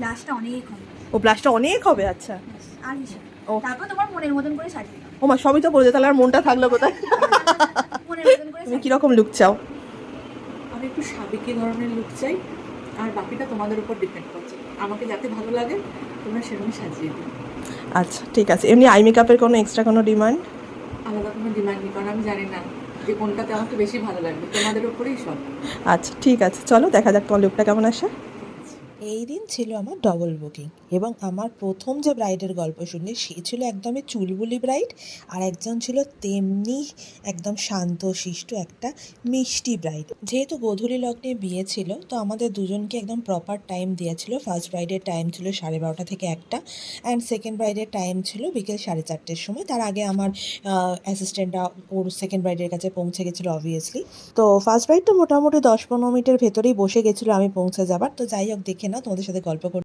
ব্লাশটা অনেক হবে। ও ব্লাশটা অনেক হবে, আচ্ছা। আর হিসেবে ও তারপর তোমার মনের মতন করে সাজিয়ে দাও। ও মা, সবই তো বলে, তাহলে আর মনটা থাকলো কোথায়? মনের মতন করে তুমি কিরকম লুক চাও? আমি একটু সাবেকি ধরনের লুক চাই, আর বাকিটা তোমাদের উপর ডিপেন্ড করছে। আমাকে যাতে ভালো লাগে তোমরা সেরকমই সাজিয়ে দিও। আচ্ছা ঠিক আছে। এমনি আই মেকআপের কোনো এক্সট্রা কোনো ডিমান্ড? আলাদা কোনো ডিমান্ড নেই, কারণ আমি জানি না যে কোনটাতে আমাকে বেশি ভালো লাগবে, তোমাদের উপরেই সব। আচ্ছা ঠিক আছে, চলো দেখা যাক তোমার লুকটা কেমন আসে। এই দিন ছিল আমার ডবল বুকিং, এবং আমার প্রথম যে ব্রাইডের গল্প শুনলি সে ছিল একদমই চুলবুলি ব্রাইড, আর একজন ছিল তেমনি একদম শান্ত শিষ্ট একটা মিষ্টি ব্রাইড। যেহেতু গোধূলি লগ্নে বিয়ে ছিল, তো আমাদের দুজনকে একদম প্রপার টাইম দিয়েছিল। ফার্স্ট ব্রাইডের টাইম ছিল 12:30 থেকে 1টা, অ্যান্ড সেকেন্ড ব্রাইডের টাইম ছিল বিকেল 4:30-র সময়। তার আগে আমার অ্যাসিস্ট্যান্টরা ওর সেকেন্ড ব্রাইডের কাছে পৌঁছে গেছিলো অবভিয়াসলি। তো ফার্স্ট ব্রাইডটা মোটামুটি 10-15 মিনিটের ভেতরেই বসে গেছিলো আমি পৌঁছে যাবার। তো যাই হোক, দেখে না তোমাদের সাথে গল্প